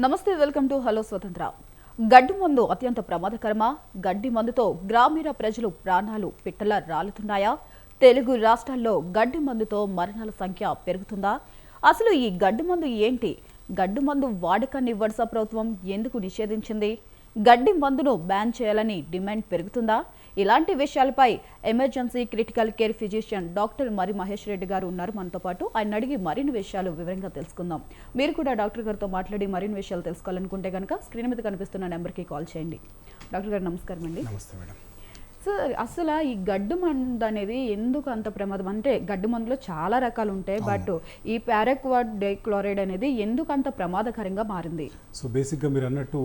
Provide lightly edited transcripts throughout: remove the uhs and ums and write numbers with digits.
నమస్తే, welcome to hello స్వతంత్ర. గడ్డి మందు అత్యంత ప్రమాదకరమా? గడ్డి మందుతో గ్రామీణ ప్రజలు ప్రాణాలు పిట్టలా రాలుతున్నాయా? తెలుగు రాష్ట్రాల్లో గడ్డి మందుతో మరణాల సంఖ్య పెరుగుతుందా? అసలు ఈ గడ్డి మందు ఏంటి? గడ్డి మందు వాడకాన్ని వరుస ప్రభుత్వం ఎందుకు నిషేధించింది? గడ్డి మందును బ్యాన్ చేయాలని డిమాండ్ పెరుగుతుందా? ఇలాంటి విషయాలపై emergency critical care physician doctor మరి మహేష్ రెడ్డి గారు ఉన్నారు మనతో పాటు. ఆయన అడిగి మరిన్ని విషయాలు వివరంగా తెలుసుకుందాం. మీరు కూడా డాక్టర్ గారితో మాట్లాడి మరిన్ని విషయాలు తెలుసుకోవాలనుకుంటే కనుక స్క్రీన్ మీద కనిపిస్తున్న నెంబర్కి కాల్ చేయండి. డాక్టర్ గారు నమస్కారం అండి. నమస్తే మేడం. సార్, అసలు ఈ గడ్డి మందు అనేది ఎందుకు అంత ప్రమాదం? అంటే గడ్డి మందులో చాలా రకాలు ఉంటాయి, బట్ ఈ పారాక్వాట్ డైక్లోరైడ్ అనేది ఎందుకు అంత ప్రమాదకరంగా మారింది? సో బేసిక్గా మీరు అన్నట్టు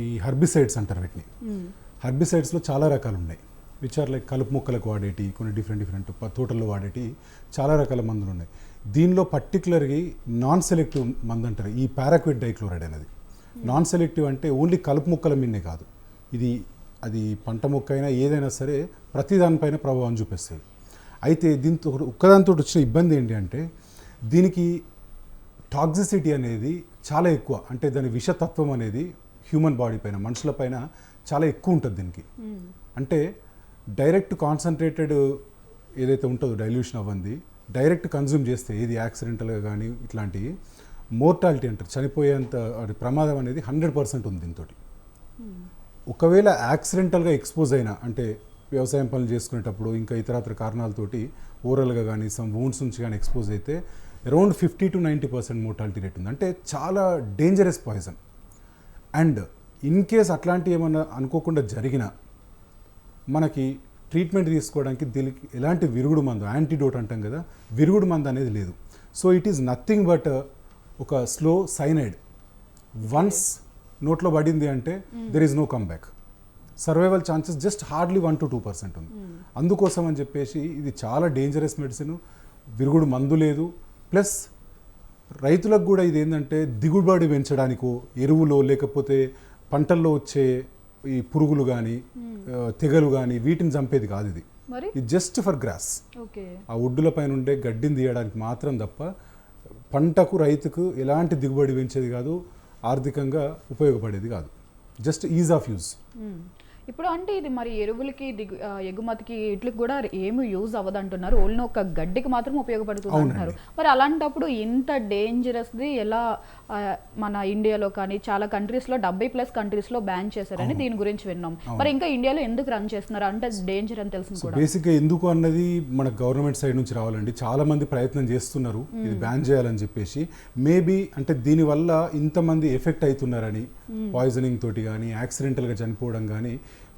ఈ హర్బిసైడ్స్ అంటారు వీటిని. హర్బిసైడ్స్లో చాలా రకాలు ఉన్నాయి, విచ్ ఆర్ లైక్ కలుపు మొక్కలకు వాడేటి, కొన్ని డిఫరెంట్ తోటల్లో వాడేటి చాలా రకాల మందులు ఉన్నాయి. దీనిలో పర్టికులర్గా నాన్ సెలెక్టివ్ మందు అంటారు ఈ పారాక్వాట్ డైక్లోరైడ్ అనేది. నాన్ సెలెక్టివ్ అంటే ఓన్లీ కలుపు మొక్కల మీదనే కాదు, అది పంట మొక్క అయినా ఏదైనా సరే ప్రతి దానిపైన ప్రభావం చూపిస్తుంది. అయితే దీంతో ఒక్కదానితో వచ్చిన ఇబ్బంది ఏంటి అంటే దీనికి టాక్సిసిటీ అనేది చాలా ఎక్కువ, అంటే దాని విషతత్వం అనేది హ్యూమన్ బాడీ పైన, మనుషుల పైన చాలా ఎక్కువ ఉంటుంది దీనికి. అంటే డైరెక్ట్ కాన్సన్ట్రేటెడ్ ఏదైతే ఉంటుందో డైల్యూషన్ అవ్వంది డైరెక్ట్ కన్జ్యూమ్ చేస్తే ఏది యాక్సిడెంటల్గా కానీ ఇట్లాంటివి మోర్టాలిటీ అంటారు, చనిపోయేంత ప్రమాదం అనేది 100% ఉంది దీంతో. ఒకవేళ యాక్సిడెంటల్గా ఎక్స్పోజ్ అయినా, అంటే వ్యవసాయం పనులు చేసుకునేటప్పుడు ఇంకా ఇతరత్ర కారణాలతోటి ఓరల్గా కానీ సమ్ వూండ్స్ నుంచి కానీ ఎక్స్పోజ్ అయితే అరౌండ్ 50 to 90% మోర్టాలిటీ రేట్ ఉంది. అంటే చాలా dangerous poison. And in case అట్లాంటి ఏమన్నా అనుకోకుండా జరిగినా మనకి ట్రీట్మెంట్ తీసుకోవడానికి దీనికి ఎలాంటి విరుగుడు మందు, యాంటీడోట్ అంటాం కదా, విరుగుడు మందు అనేది లేదు. So it is nothing but ఒక స్లో సైనైడ్. వన్స్ నోట్లో పడింది అంటే there is no come back. Survival chances just hardly 1 to 2% ఉంది. అందుకోసం అని చెప్పేసి ఇది చాలా డేంజరస్ మెడిసిన్, విరుగుడు మందు లేదు. ప్లస్ రైతులకు కూడా ఇది ఏంటంటే దిగుబడి పెంచడానికో, ఎరువులో లేకపోతే పంటల్లో వచ్చే ఈ పురుగులు కానీ తెగలు కానీ వీటిని చంపేది కాదు. ఇది జస్ట్ ఫర్ గ్రాస్, ఆ ఒడ్డుల పైన ఉండే గడ్డిని తీయడానికి మాత్రం తప్ప పంటకు రైతుకు ఎలాంటి దిగుబడి పెంచేది కాదు, ఆర్థికంగా ఉపయోగపడేది కాదు. Just is of use. ఇప్పుడు అంటే ఇది మరి ఎరువులకి ఎగుమతికి ఇట్లకి కూడా ఏమి యూజ్ అవ్వదు అంటున్నారు, ఓన్లీ ఒక గడ్డికి మాత్రం ఉపయోగపడుతుంది అంటున్నారు. మరి అలాంటప్పుడు ఇంత డేంజరస్ది ఎలా మన ఇండియాలో కానీ చాలా కంట్రీస్లో 70+ కంట్రీస్లో బ్యాన్ చేశారని దీని గురించి విన్నాం. మరి ఇంకా ఇండియాలో ఎందుకు రన్ చేస్తున్నారు? అంటే డేంజర్ అని తెలిసింది కూడా. బేసిక్గా ఎందుకు అన్నది మన గవర్నమెంట్ సైడ్ నుంచి రావాలండి. చాలా మంది ప్రయత్నం చేస్తున్నారు ఇది బ్యాన్ చేయాలని చెప్పేసి. మేబీ అంటే దీనివల్ల ఇంతమంది ఎఫెక్ట్ అవుతున్నారని, పాయిజనింగ్ తోటి కానీ యాక్సిడెంటల్గా చనిపోవడం కానీ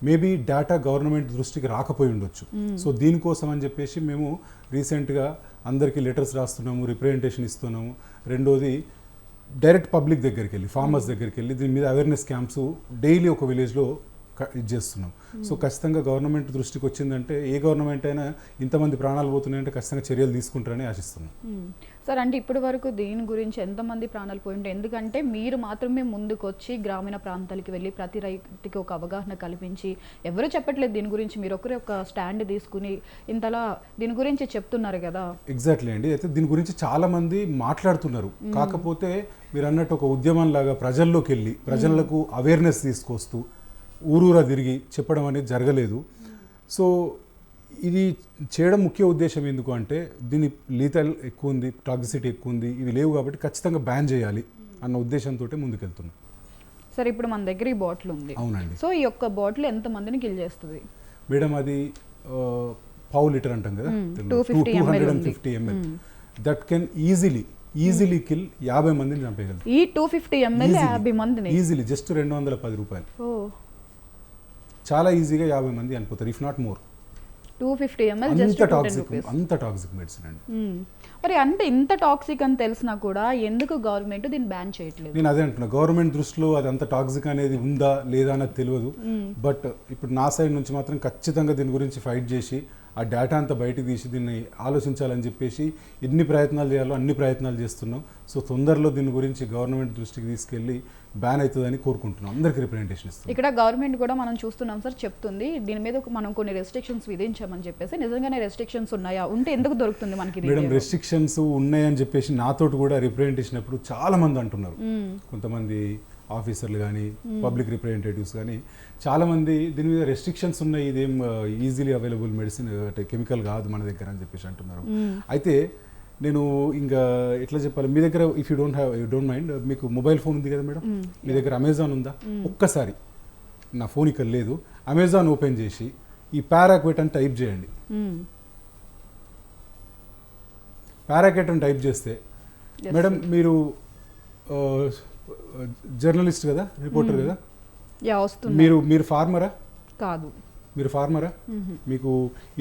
మేబీ డేటా గవర్నమెంట్ దృష్టికి రాకపోయి ఉండొచ్చు. సో దీనికోసం అని చెప్పేసి మేము రీసెంట్గా అందరికీ లెటర్స్ రాస్తున్నాము, రిప్రజెంటేషన్ ఇస్తున్నాము. రెండోది డైరెక్ట్ పబ్లిక్ దగ్గరికి వెళ్ళి, ఫార్మర్స్ దగ్గరికి వెళ్ళి దీని మీద అవేర్నెస్ క్యాంప్స్ డైలీ ఒక విలేజ్లో ఇది చేస్తున్నాం. సో ఖచ్చితంగా గవర్నమెంట్ దృష్టికి వచ్చిందంటే, ఏ గవర్నమెంట్ అయినా ఇంతమంది ప్రాణాలు పోతున్నాయంటే ఖచ్చితంగా చర్యలు తీసుకుంటారని ఆశిస్తున్నాం. సార్, అంటే ఇప్పటి వరకు దీని గురించి ఎంతమంది ప్రాణాలు పోయింటే? ఎందుకంటే మీరు మాత్రమే ముందుకు వచ్చి గ్రామీణ ప్రాంతాలకు వెళ్ళి ప్రతి రైతుకి ఒక అవగాహన కల్పించి, ఎవరు చెప్పట్లేదు దీని గురించి, మీరు ఒకరే ఒక స్టాండ్ తీసుకుని ఇంతలా దీని గురించి చెప్తున్నారు కదా. ఎగ్జాక్ట్లీ అండి. అయితే దీని గురించి చాలా మంది మాట్లాడుతున్నారు, కాకపోతే మీరు అన్నట్టు ఒక ఉద్యమం లాగా ప్రజల్లోకి వెళ్ళి ప్రజలకు అవేర్నెస్ తీసుకొస్తూ ఊరూరా తిరిగి చెప్పడం అనేది జరగలేదు. సో ఇది చేయడం ముఖ్య ఉద్దేశం ఎందుకు అంటే దీని లీథల్ ఎక్కువ ఉంది, టాక్సిసిటీ ఎక్కువ ఉంది, ఇవి లేవు కాబట్టి ఖచ్చితంగా బ్యాన్ చేయాలి అన్న ఉద్దేశంతో ముందుకెళ్తున్నాం. సరే, ఇప్పుడు మన దగ్గర ఈ బాటిల్ ఉంది. అవునండి. సో ఈ యొక్క బాటిల్ ఎంత మందిని కిల్ చేస్తుంది? మేడం అది పావు లీటర్ అంటాం కదా, 250 ml. That can easily kill 50 మందిని చంపేయగలరు. ఈ 250 ml 50 మందిని ఈజీలీ జస్ట్ 210 రూపాయలు. చాలా ఈజీగా 50 మంది అనిపోతారు, ఇఫ్ నాట్ మోర్. 250 ml అంత టాక్సిక్ మెడిసిన్ అండి. మరి అంటే ఇంత టాక్సిక్ అని తెలిసినా కూడా ఎందుకు గవర్నమెంట్ దీన్ని బ్యాన్ చేయట్లేదు? నేను అదే అంటున్నా, గవర్నమెంట్ దృష్టిలో అది అంత టాక్సిక్ అనేది ఉందా లేదా అనేది తెలియదు. బట్ ఇప్పుడు నా సైడ్ నుంచి మాత్రం ఖచ్చితంగా దీని గురించి ఫైట్ చేసి ఆ డేటా అంతా బయటకు తీసి దీన్ని ఆలోచించాలని చెప్పేసి ఎన్ని ప్రయత్నాలు చేయాలో అన్ని ప్రయత్నాలు చేస్తున్నాం. సో తొందరలో దీని గురించి గవర్నమెంట్ దృష్టికి తీసుకెళ్ళి బ్యాన్ అవుతుందని కోరుకుంటున్నాం. అందరికీ రిప్రజెంటేషన్ ఇస్తాం. ఇక్కడ గవర్నమెంట్ కూడా మనం చూస్తున్నాం సార్, చెప్తుంది దీని మీద మనం కొన్ని రెస్ట్రిక్షన్స్ విధించామని చెప్పేసి. నిజంగానే రెస్ట్రిక్షన్స్ ఉన్నాయా? ఉంటే ఎందుకు దొరుకుతుంది మనకి? మేడం రెస్ట్రిక్షన్స్ ఉన్నాయని చెప్పేసి నాతోటి కూడా రిప్రజెంటేషన్ అప్పుడు చాలా మంది అంటున్నారు. కొంతమంది ఆఫీసర్లు కానీ పబ్లిక్ రిప్రజెంటేటివ్స్ కానీ చాలామంది దీని మీద రెస్ట్రిక్షన్స్ ఉన్నాయి, ఇదేం ఈజీలీ అవైలబుల్ మెడిసిన్ అంటే కెమికల్ కాదు మన దగ్గర అని చెప్పేసి అంటున్నారు. అయితే నేను ఇంకా ఎట్లా చెప్పాలి, మీ దగ్గర ఇఫ్ యూ డోంట్ మైండ్, మీకు మొబైల్ ఫోన్ ఉంది కదా మేడం, మీ దగ్గర అమెజాన్ ఉందా? ఒక్కసారి నా ఫోన్ ఇక్కడ లేదు, అమెజాన్ ఓపెన్ చేసి ఈ పారాక్వెట్ అని టైప్ చేయండి. పారాక్వెట్ అని టైప్ చేస్తే మేడం మీరు జర్నలిస్ట్ కదా, రిపోర్టర్ కదా, మీరు ఫార్మరా? కాదు. మీరు ఫార్మరా? మీకు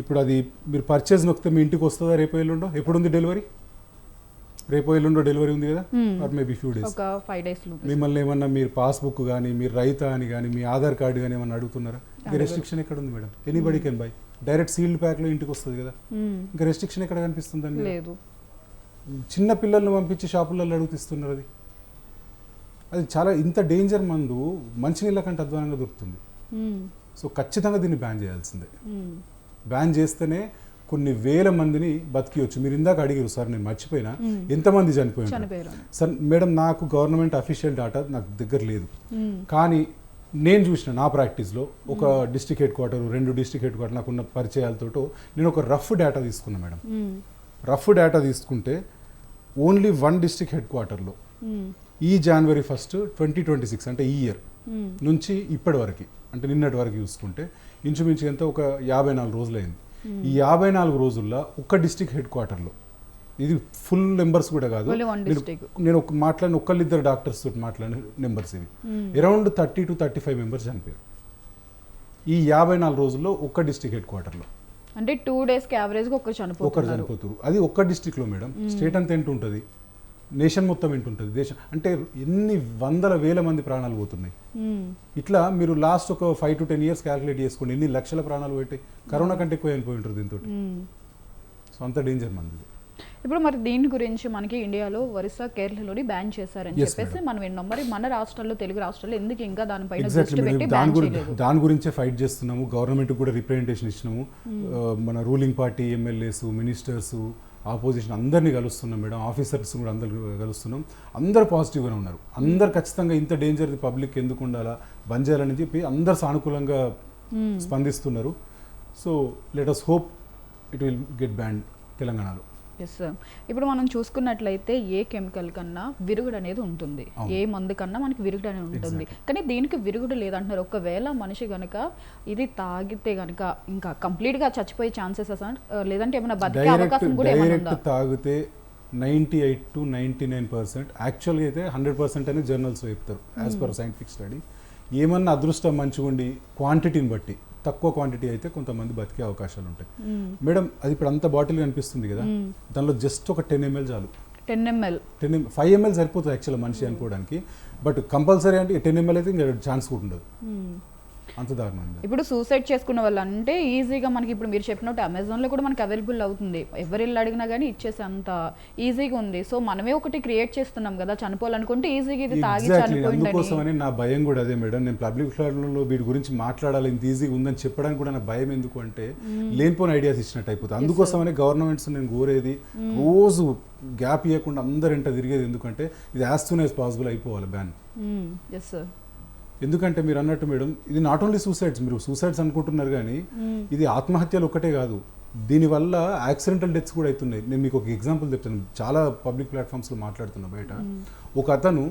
ఇప్పుడు అది మీరు పర్చేజ్ నొక్కితే మీ ఇంటికి వస్తుందా రేపు ఎల్లుండో? ఎప్పుడు ఉంది డెలివరీ? రేపు ఎల్లుండో డెలివరీ ఉంది కదా, ఆర్ మేబీ ఫ్యూ డేస్. ఒక 5 days. మిమ్మల్ని ఏమన్నా మీరు పాస్బుక్ కానీ మీరు రైతా అని కానీ మీ ఆధార్ కార్డు కానీ ఏమన్నా అడుగుతున్నారా? ఇంకా రెస్ట్రిక్షన్ ఎక్కడ ఉంది madam? Anybody can buy, direct sealed ప్యాక్లో ఇంటికి వస్తుంది కదా, ఇంకా రెస్ట్రిక్షన్ ఎక్కడ కనిపిస్తుందండి? లేదు. చిన్న పిల్లల్ని పంపించి షాపులలో అడుగుతిస్తున్నారు. అది చాలా ఇంత డేంజర్ మందు మంచినీళ్ళ కంటే అధ్వానంగా దొరుకుతుంది. సో ఖచ్చితంగా దీన్ని బ్యాన్ చేయాల్సిందే. బ్యాన్ చేస్తేనే కొన్ని వేల మందిని బతికియొచ్చు. మీరు ఇందాక అడిగారు సార్, నేను మర్చిపోయినా, ఎంతమంది చనిపోయారు సార్? మేడం నాకు గవర్నమెంట్ అఫీషియల్ డాటా నాకు దగ్గర లేదు, కానీ నేను చూసిన నా ప్రాక్టీస్లో ఒక district head quarter, 2 district head quarter నాకున్న పరిచయాలతో నేను ఒక రఫ్ డేటా తీసుకున్నా మేడం. రఫ్ డేటా తీసుకుంటే ఓన్లీ 1 డిస్ట్రిక్ట్ హెడ్ క్వార్టర్లో ఈ January 1, 2026 అంటే ఈ ఇయర్ నుంచి ఇప్పటి వరకు, అంటే నిన్నటి వరకు చూసుకుంటే ఇంచుమించు ఎంత ఒక 54 రోజులు అయింది. ఈ 54 రోజుల్లో ఒక్క డిస్ట్రిక్ట్ హెడ్ క్వార్టర్లో, ఇది ఫుల్ నెంబర్స్ కూడా కాదు, నేను మాట్లాడిన ఒక్కళ్ళిద్దరు డాక్టర్స్ తోటి మాట్లాడిన నెంబర్స్ ఇవి, అరౌండ్ 30 to 35 మెంబర్స్ చనిపోయారు ఈ 54 రోజుల్లో ఒక్క డిస్ట్రిక్ట్ హెడ్ క్వార్టర్లో. అంటే 2 days యావరేజ్ ఒకరు చనిపోతారు. అది ఒక్క డిస్ట్రిక్ట్లో మేడం. స్టేట్ అంతా ఎంత ఉంటుంది, నేషన్ మొత్తం ఏంటుంటుంది, దేశం అంటే ఎన్ని వందల వేల మంది ప్రాణాలు పోతున్నాయి. ఇట్లా మీరు లాస్ట్ ఒక 5 to 10 years క్యాలిక్యులేట్ చేసుకోండి, ఎన్ని లక్షల ప్రాణాలు పోయి, కరోనా కంటే ఎక్కువ అయిపోయి ఉంటుంది దీంతో. సో అంత డేంజర్ మంది. ఇప్పుడు మరి దీని గురించి మనకి ఇండియాలో ఒరిస్సా, కేరళలోని బ్యాన్ చేశారని చెప్పేసి మనం విన్నాం. మరి మన రాష్ట్రాల్లో, తెలుగు రాష్ట్రాల్లో ఎందుకు ఇంకా దానిపైన దృష్టి పెట్టి బ్యాన్ చేయలేదు? దాని గురించే ఫైట్ చేస్తున్నాము. గవర్నమెంట్ కూడా రిప్రజెంటేషన్ ఇచ్చినాము. మన ruling party MLAs, ministers, opposition అందరినీ కలుస్తున్నాం మేడం, ఆఫీసర్స్ కూడా అందరు కలుస్తున్నాం. అందరు పాజిటివ్గానే ఉన్నారు. అందరు ఖచ్చితంగా ఇంత డేంజర్ పబ్లిక్ ఎందుకు ఉండాలా, బంద్ చేయాలని చెప్పి అందరు సానుకూలంగా స్పందిస్తున్నారు. So let us hope it will get ban తెలంగాణలో. Yes sir. ఇప్పుడు మనం చూసుకున్నట్లయితే ఏ కెమికల్ కన్నా విరుగుడు అనేది ఉంటుంది, ఏ మందు కన్నా మనకి విరుగుడు అనేది ఉంటుంది. కానీ దీనికి విరుగుడు లేదంటున్నారు. ఒకవేళ మనిషి కనుక ఇది తాగితే కనుక ఇంకా కంప్లీట్గా చచ్చిపోయే ఛాన్సెస్ లేదంటే ఏమైనా బతికే అవకాశం కూడా ఏమైనా ఉందా? తాగితే 98 to 99%, యాక్చువల్గా అయితే 100% అని జర్నల్స్లో చెప్తారు యాజ్ పర్ సైంటిఫిక్ స్టడీ. ఏమన్నా అదృష్టం మంచిగా ఉండి క్వాంటిటీని బట్టి, తక్కువ క్వాంటిటీ అయితే కొంతమంది బతికే అవకాశాలు ఉంటాయి మేడం. అది ఇప్పుడు అంత బాటిల్ కనిపిస్తుంది కదా, దానిలో జస్ట్ ఒక 10 ml చాలు. 10 ml 5 ml సరిపోతుంది యాక్చువల్గా మనిషి అనుకోవడానికి. బట్ కంపల్సరీ అంటే 10 ml అయితే ఇంకా ఛాన్స్ కూడా ఉండదు, అంత దారుణంగా. ఇప్పుడు సూసైడ్ చేసుకున్న వాళ్ళు అంటే ఈజీగా మనకి ఇప్పుడు మీరు చెప్పినట్టు అమెజాన్లో కూడా మనకి అవైలబుల్ అవుతుంది, ఎవరు వెళ్ళి అడిగినా కానీ ఇచ్చేసి అంత ఈజీగా ఉంది. సో మనమే ఒకటి క్రియేట్ చేస్తున్నాం కదా, చనిపోవాలనుకుంటే ఈజీగా ఇది తాగి చనిపోయింది. అందుకోసమని నా భయం కూడా అదే మేడం. నేను పబ్లిక్ ప్లాట్ఫామ్లో వీటి గురించి మాట్లాడాలి, ఇంత ఈజీగా ఉందని చెప్పడానికి కూడా నా భయం. ఎందుకు అంటే లేనిపోయిన ఐడియాస్ ఇచ్చినట్టు అయిపోతుంది. అందుకోసమని గవర్నమెంట్స్ నేను కోరేది, రోజు గ్యాప్ ఇవ్వకుండా అందరింట తిరిగేది. ఎందుకంటే ఇది యాజ్ సూన్ యాజ్ పాసిబుల్ అయిపోవాలి బ్యాన్. Yes sir. ఎందుకంటే మీరు అన్నట్టు మేడం, ఇది నాట్ ఓన్లీ సూసైడ్స్, మీరు సూసైడ్స్ అనుకుంటున్నారు కానీ ఇది ఆత్మహత్యలు ఒక్కటే కాదు, దీనివల్ల యాక్సిడెంటల్ డెత్స్ కూడా అవుతున్నాయి. నేను మీకు ఒక ఎగ్జాంపుల్ చెప్తాను. చాలా పబ్లిక్ ప్లాట్ఫామ్స్లో మాట్లాడుతున్నా బయట. ఒక అతను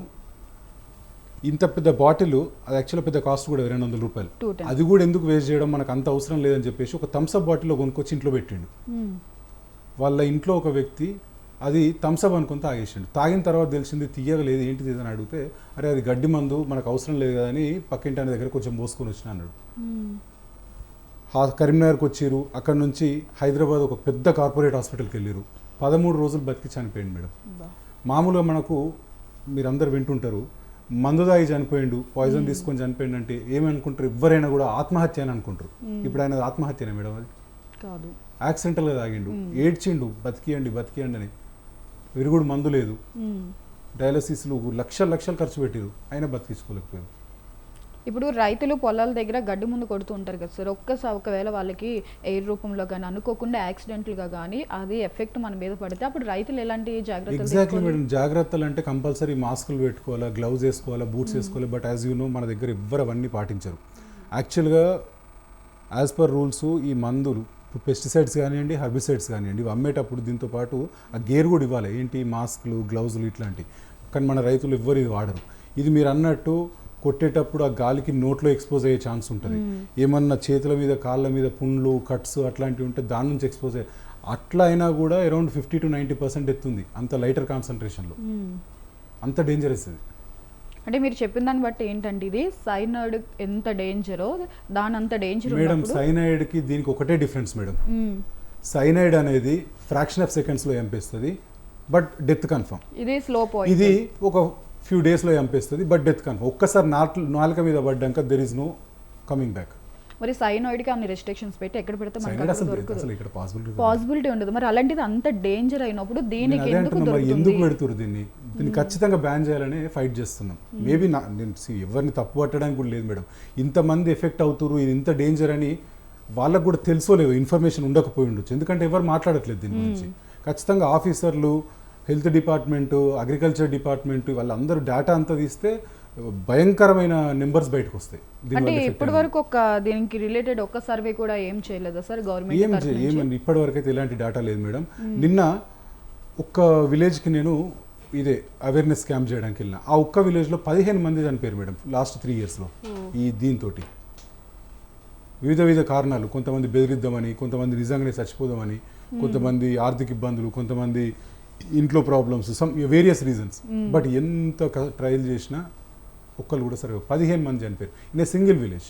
ఇంత పెద్ద బాటిల్, అది యాక్చువల్గా పెద్ద కాస్ట్ కూడా 200 రూపాయలు, అది కూడా ఎందుకు వేస్ట్ చేయడం, మనకు అంత అవసరం లేదని చెప్పేసి ఒక థమ్స్అప్ బాటిల్లో కొనుక్కొచ్చి ఇంట్లో పెట్టిండు. వాళ్ళ ఇంట్లో ఒక వ్యక్తి అది థమ్స్అప్ అనుకుని తాగేసిండు. తాగిన తర్వాత తెలిసింది తీయగలేదు, ఏంటిది అని అడిగితే, అరే అది గడ్డి మందు, మనకు అవసరం లేదు కదా అని పక్కింటి ఆయన దగ్గర కొంచెం మోసుకొని వచ్చిన అన్నాడు. కరీంనగర్కి వచ్చిరు, అక్కడ నుంచి హైదరాబాద్ ఒక పెద్ద కార్పొరేట్ హాస్పిటల్కి వెళ్ళారు. 13 రోజులు బతికి చనిపోయింది మేడం. మామూలుగా మనకు మీరందరూ వింటుంటారు, మందు తాగి చనిపోయిండు, పాయిజన్ తీసుకొని చనిపోయిండు అంటే ఏమనుకుంటారు, ఎవరైనా కూడా ఆత్మహత్య అని అనుకుంటారు. ఇప్పుడు ఆయన ఆత్మహత్యనే మేడం అది. కాదు. యాక్సిడెంటల్గా తాగిండు, ఏడ్చిండు బతికియండి అని. విరుగుడు మందు లేదు, డయాలసిస్లు లక్షలు ఖర్చు పెట్టారు, అయినా బతికించుకోలేకపోయారు. ఇప్పుడు రైతులు పొలాల దగ్గర గడ్డి ముందు కొడుతూ ఉంటారు కదా సార్, ఒకవేళ వాళ్ళకి ఎయిర్ రూపంలో కానీ అనుకోకుండా యాక్సిడెంట్లుగా కానీ అది ఎఫెక్ట్ మన మీద పడితే అప్పుడు రైతులు ఎలాంటి జాగ్రత్తలు ఎగ్జాక్ట్లీ మేడం. జాగ్రత్తలు అంటే కంపల్సరీ మాస్కులు పెట్టుకోవాలా, గ్లౌజ్ వేసుకోవాలా, బూట్స్ వేసుకోవాలి. బట్ యాజ్ యూ నో మన దగ్గర ఎవ్వరు అవన్నీ పాటించరు. యాక్చువల్గా యాజ్ పర్ రూల్స్ ఈ మందులు పెస్టిసైడ్స్ కానివ్వండి, హర్బిసైడ్స్ కానివ్వండి, ఇవి అమ్మేటప్పుడు దీంతో పాటు ఆ గేర్ కూడా ఇవ్వాలి. ఏంటి, మాస్కులు, గ్లౌజులు ఇట్లాంటివి. కానీ మన రైతులు ఎవ్వరు ఇది వాడరు. ఇది మీరు అన్నట్టు కొట్టేటప్పుడు ఆ గాలికి నోట్లో ఎక్స్పోజ్ అయ్యే ఛాన్స్ ఉంటుంది. ఏమన్నా చేతుల మీద కాళ్ళ మీద పుండ్లు, కట్స్ అట్లాంటివి ఉంటే దాని నుంచి ఎక్స్పోజ్ అయ్యే, అట్లా అయినా కూడా అరౌండ్ 50 to 90% ఎత్తుంది అంత లైటర్ కాన్సన్ట్రేషన్లో. అంత డేంజరస్ ఇది. అంటే మీరు చెప్పిన దాన్ని బట్టి ఏంటంటే ఇది సైనైడ్ ఎంత డేంజరో దాని అంత డేంజర్ మేడం. సైనైడ్కి దీనికి ఒకటే డిఫరెన్స్ మేడం. సైనైడ్ అనేది ఫ్రాక్షన్ ఆఫ్ సెకండ్స్లో చంపేస్తుంది, బట్ డెత్ కన్ఫర్మ్. ఇది స్లో పాయిజన్. ఇది ఒక ఫ్యూ డేస్లో చంపేస్తుంది, బట్ డెత్ కన్ఫర్మ్. ఒక్కసారి నాలుక మీద పడ్డాక there is no coming back. మరి సైనాయిడ్కి అన్ని రెస్ట్రిక్షన్స్ పెట్టి ఎక్కడ పెడితే మనకు పాసిబిలిటీ ఉండదు. మరి అలాంటిది అంత డేంజర్ అయినప్పుడు దీనికి ఎందుకు పెడుతున్నారు దీన్ని ఖచ్చితంగా బ్యాన్ చేయాలని ఫైట్ చేస్తున్నాం. మేబీ నేను ఎవరిని తప్పు పట్టడానికి కూడా లేదు మేడం. ఇంతమంది ఎఫెక్ట్ అవుతున్నారు, ఇది ఇంత డేంజర్ అని వాళ్ళకు కూడా తెలుసోలేదు, ఇన్ఫర్మేషన్ ఉండకపోయి ఉండొచ్చు. ఎందుకంటే ఎవరు మాట్లాడట్లేదు దీని గురించి. ఖచ్చితంగా ఆఫీసర్లు, హెల్త్ డిపార్ట్మెంటు, అగ్రికల్చర్ డిపార్ట్మెంట్ వాళ్ళందరూ డేటా అంతా తీస్తే భయంకరమైన నెంబర్స్ బయటకు వస్తాయి. అంటే ఇప్పటి వరకు దీనికి రిలేటెడ్ ఒక్క సర్వే కూడా ఏం చేయలేదా సార్ గవర్నమెంట్? ఏమని ఇప్పటి వరకు అయితే ఎలాంటి డేటా లేదు మేడం. నిన్న ఒక్క విలేజ్కి నేను ఇదే అవేర్నెస్ క్యాంప్ చేయడానికి వెళ్ళిన. ఆ ఒక్క విలేజ్లో 15 మంది చనిపోయారు మేడం లాస్ట్ 3 yearsలో. ఈ దీంతో వివిధ కారణాలు, కొంతమంది బెదిరిద్దామని, కొంతమంది నిజంగానే చచ్చిపోదామని, కొంతమంది ఆర్థిక ఇబ్బందులు, కొంతమంది ఇంట్లో problems, some various reasons. But ఎంత ట్రయల్ చేసినా ఒక్కరు కూడా సరే 15 మంది చనిపోయారు ఇన్ ఏ సింగిల్ విలేజ్.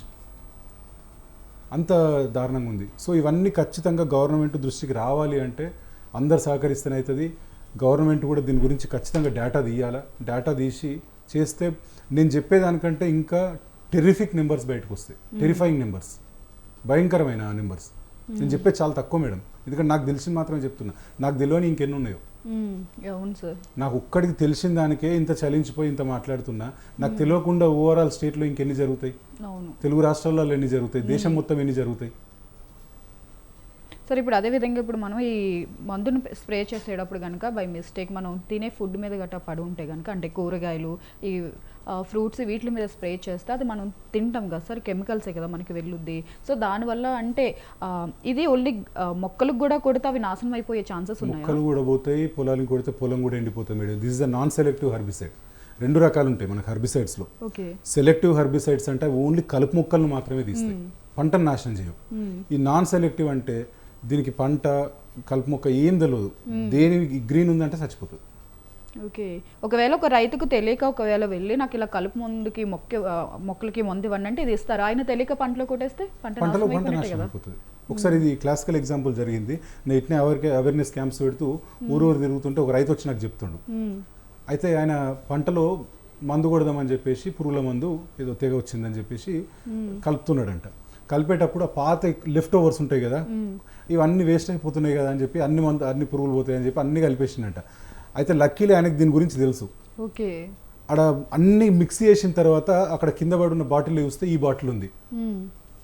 అంత దారుణంగా ఉంది. సో ఇవన్నీ ఖచ్చితంగా గవర్నమెంట్ దృష్టికి రావాలి అంటే అందరు సహకరిస్తేనే అవుతుంది. గవర్నమెంట్ కూడా దీని గురించి ఖచ్చితంగా డేటా తీయాలా. డేటా తీసి చేస్తే నేను చెప్పేదానికంటే ఇంకా టెరిఫిక్ నెంబర్స్ బయటకు వస్తాయి. టెరిఫైయింగ్ నెంబర్స్, భయంకరమైన నెంబర్స్. నేను చెప్పేది చాలా తక్కువ మేడం, ఎందుకంటే నాకు తెలిసింది మాత్రమే చెప్తున్నా. నాకు తెలియని ఇంకెన్ని ఉన్నాయో. అవును సార్. నాకు ఒక్కడికి తెలిసిన దానికే ఇంత చలించిపోయి ఇంత మాట్లాడుతున్నా. నాకు తెలియకుండా ఓవరాల్ స్టేట్లో ఇంకెన్ని జరుగుతాయి, తెలుగు రాష్ట్రాల్లో ఎన్ని జరుగుతాయి, దేశం మొత్తం ఎన్ని జరుగుతాయి. సార్ ఇప్పుడు అదేవిధంగా ఇప్పుడు మనం ఈ మందును స్ప్రే చేసేటప్పుడు కనుక బై మిస్టేక్ మనం తినే ఫుడ్ మీద గట్రా పడి ఉంటే కనుక, అంటే కూరగాయలు, ఈ ఫ్రూట్స్ వీటి మీద స్ప్రే చేస్తే అది మనం తింటాం కదా సార్, కెమికల్సే కదా మనకి వెళ్ళుద్ది. సో దానివల్ల అంటే ఇది ఓన్లీ మొక్కలకు కూడా కొడితే అవి నాశనం అయిపోయే ఛాన్సెస్ ఉన్నాయి. మొక్కలు కూడా పోతాయి, పొలానికి కొడితే పొలం కూడా ఎండిపోతుంది madam. This is the non selective herbicide. 2 రకాలు ఉంటాయి మనకు హర్బిసైడ్స్లో. సెలెక్టివ్ హర్బిసైడ్స్ అంటే ఓన్లీ కలుపు మొక్కలను మాత్రమే తీస్తాయి, పంటను నాశనం చేయవు. ఈ నాన్ సెలెక్టివ్ అంటే దీనికి పంట, కలుపు మొక్క ఏం తెలియదు, దేని గ్రీన్ ఉందంటే చచ్చిపోతుంది. ఓకే. ఒకవేళ ఒక రైతుకు తెలియక ఒకవేళ వెళ్ళి నాకు ఇలా కలుపు మందుకి మొక్కలకి మందు ఇవ్వండి అంటే ఇది ఇస్తారు, ఆయన తెలియక పంటలో కొట్టేస్తే పంటలో పంట నాశనం అయిపోతుంది. ఒకసారి ఇది క్లాసికల్ ఎగ్జాంపుల్ జరిగింది. నేను ఇట్నే అవేర్నెస్ క్యాంప్స్ పెడుతూ ఊరు తిరుగుతుంటే ఒక రైతు వచ్చి నాకు చెప్తుండు. అయితే ఆయన పంటలో మందు కొడదామని చెప్పేసి పురుగుల మందు ఏదో తెగ వచ్చిందని చెప్పేసి కలుపుతున్నాడంట. కలిపేటప్పుడు ఆ పాత లెఫ్ట్ ఓవర్స్ ఉంటాయి కదా, ఇవన్నీ వేస్ట్ అయిపోతున్నాయి కదా అని చెప్పి అన్ని పురుగులు పోతాయి అని చెప్పి అన్ని కలిపేసిందంట. అయితే లక్కీలీ ఆయనకు దీని గురించి తెలుసు. ఓకే. అక్కడ అన్ని మిక్స్ చేసిన తర్వాత అక్కడ కింద పడున్న బాటిల్ చూస్తే ఈ బాటిల్ ఉంది.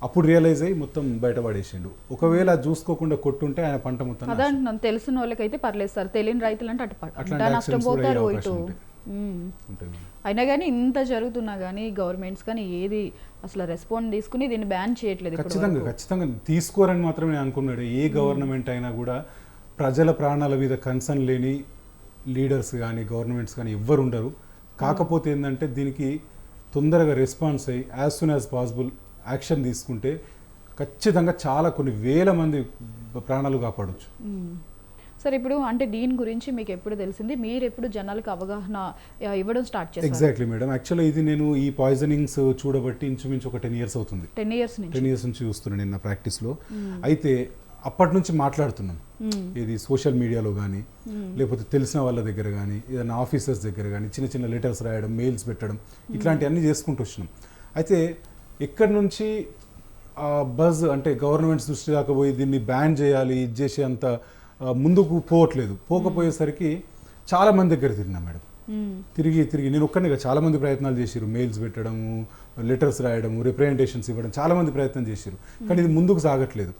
అప్పుడు రియలైజ్ అయ్యి మొత్తం బయటపడేసిండు. ఒకవేళ చూసుకోకుండా కొట్టుంటే ఆయన పంట మొత్తం. అదంటున్నాను, తెలిసిన వాళ్ళకైతే పర్లేదు సార్, తెలియని రైతులు అంటే అటు నష్టపోతారు. ఇటు అయినా కానీ ఇంత జరుగుతున్నా కానీ గవర్నమెంట్స్ కానీ ఏది అసలు రెస్పాండ్ తీసుకుని దీన్ని బ్యాన్ చేయట్లేదు. ఖచ్చితంగా తీసుకోరని మాత్రమే అనుకున్నాడు. ఏ గవర్నమెంట్ అయినా కూడా ప్రజల ప్రాణాల మీద కన్సర్న్ లేని లీడర్స్ కానీ గవర్నమెంట్స్ కానీ ఎవ్వరు ఉండరు. కాకపోతే ఏంటంటే దీనికి తొందరగా రెస్పాన్స్ అయ్యి as soon as possible action తీసుకుంటే ఖచ్చితంగా చాలా కొన్ని వేల మంది ప్రాణాలు కాపాడవచ్చు. సార్ ఇప్పుడు అంటే దీని గురించి మీకు ఎప్పుడు తెలిసింది, మీరు ఎప్పుడు జనాలకు అవగాహన ఇవ్వడం స్టార్ట్ చేశారు? Exactly madam. యాక్చువల్లీ ఇది నేను ఈ పాయిజనింగ్స్ చూడబట్టి ఇంచుమించు ఒక 10 years అవుతుంది. 10 years నుంచి చూస్తున్నాను నేను నా ప్రాక్టీస్లో. అయితే అప్పటి నుంచి మాట్లాడుతున్నాం, ఇది సోషల్ మీడియాలో కానీ లేకపోతే తెలిసిన వాళ్ళ దగ్గర కానీ ఏదైనా ఆఫీసర్స్ దగ్గర కానీ చిన్న చిన్న లెటర్స్ రాయడం, మెయిల్స్ పెట్టడం, ఇట్లాంటివన్నీ చేసుకుంటూ వచ్చినాం. అయితే ఎక్కడి నుంచి ఆ బజ్ అంటే గవర్నమెంట్స్ దృష్టి దాకా పోయి దీన్ని బ్యాన్ చేయాలి ఇది చేసి అంత ముందుకు పోవట్లేదు. పోకపోయేసరికి చాలా మంది దగ్గర తిరిగినా మేడం. తిరిగి నేను ఒక్కనే చాలా మంది ప్రయత్నాలు చేశారు, మెయిల్స్ పెట్టడము, లెటర్స్ రాయడము, రిప్రజెంటేషన్స్ ఇవ్వడం, చాలా మంది ప్రయత్నం చేశారు. కానీ ఇది ముందుకు సాగట్లేదు.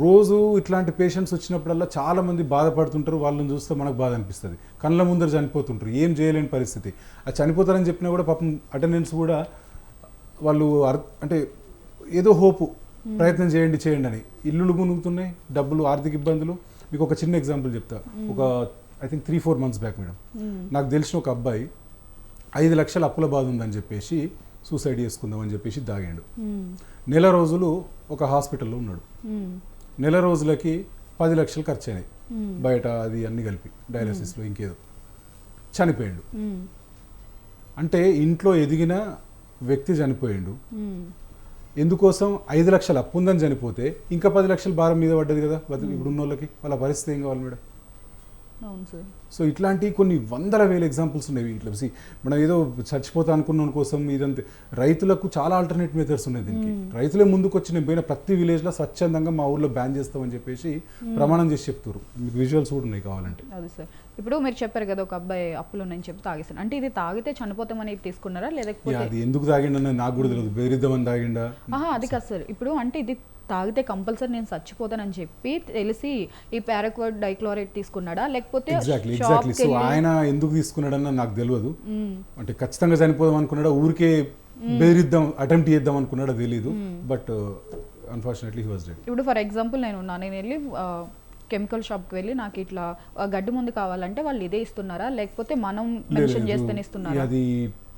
రోజు ఇట్లాంటి పేషెంట్స్ వచ్చినప్పుడల్లా చాలా మంది బాధపడుతుంటారు. వాళ్ళని చూస్తే మనకు బాధ అనిపిస్తుంది. కళ్ళ ముందర చనిపోతుంటారు, ఏం చేయలేని పరిస్థితి. అది చనిపోతారని చెప్పినా కూడా పాపం అటెండెన్స్ కూడా వాళ్ళు అంటే ఏదో హోపు, ప్రయత్నం చేయండి అని. ఇల్లులు మునుగుతున్నాయి, డబ్బులు, ఆర్థిక ఇబ్బందులు. మీకు ఒక చిన్న ఎగ్జాంపుల్ చెప్తా. ఒక I think 3-4 months back madam, నాకు తెలిసిన ఒక అబ్బాయి 5 లక్షల అప్పుల బాధ ఉందని చెప్పేసి సూసైడ్ చేసుకుందామని చెప్పేసి దాగాడు. నెల రోజులు ఒక హాస్పిటల్లో ఉన్నాడు. నెల రోజులకి 10 లక్షలు ఖర్చు అయినాయి, బయట అది అన్ని కలిపి, డయాలసిస్లో ఇంకేదో. చనిపోయాడు. అంటే ఇంట్లో ఎదిగిన వ్యక్తి చనిపోయాడు. ఎందుకోసం? 5 లక్షలు అప్పు ఉందని చనిపోతే ఇంకా 10 లక్షలు భారం మీద పడ్డది కదా ఇప్పుడున్న వాళ్ళకి. వాళ్ళ పరిస్థితి ఏం కావాలి మేడం? సో ఇట్లాంటి కొన్ని వందల వేల ఎగ్జాంపుల్స్ ఉన్నాయి. ఇట్లా మనం ఏదో చచ్చిపోతా అనుకున్న కోసం ఇదంతే. రైతులకు చాలా ఆల్టర్నేట్ మెథడ్స్ ఉన్నాయి దీనికి. రైతులే ముందుకు వచ్చి నేను పోయిన ప్రతి విలేజ్లో స్వచ్ఛందంగా మా ఊర్లో బ్యాన్ చేస్తామని చెప్పేసి ప్రమాణం చేసి చెప్తారు. మీకు విజువల్స్ కూడా ఉన్నాయి కావాలంటే. అది సార్, ఇప్పుడు మీరు చెప్పారు కదా ఒక అబ్బాయి అప్పులు ఉన్నాయని చెప్పి తాగేసాను అంటే, ఇది తాగితే చనిపోతామని తీసుకున్నారా లేకపోతే? అది ఎందుకు తాగిండని నాకు కూడా తెలియదు. బెదిరిద్దామని తాగిండా? అది కాదు సార్. ఇప్పుడు అంటే ఇది తాగితే కంపల్సరీ నేను చచ్చిపోతానని చెప్పి తెలిసి ఈ పారాక్వాట్ డైక్లోరేట్ తీసుకున్నాడా లేకపోతే? ఎగ్జాక్ట్లీ. సో ఆయన ఎందుకు తీసుకున్నాడన్న నాకు తెలియదు. అంటే ఖచ్చితంగా చనిపోదాం అనుకున్నాడా, ఊరికే బెదిరిద్దాం అటెంప్ట్ చేద్దాం అనుకున్నాడా తెలియదు. But unfortunately he was dead. ఇప్పుడు ఫర్ ఎగ్జాంపుల్ నేను వెళ్ళి కెమికల్ షాప్కి వెళ్ళి నాకు ఇట్లా గడ్డి ముందు కావాలంటే వాళ్ళు ఇదే ఇస్తున్నారా లేకపోతే మనం మెన్షన్ చేస్తేనే ఇస్తున్నారా? అది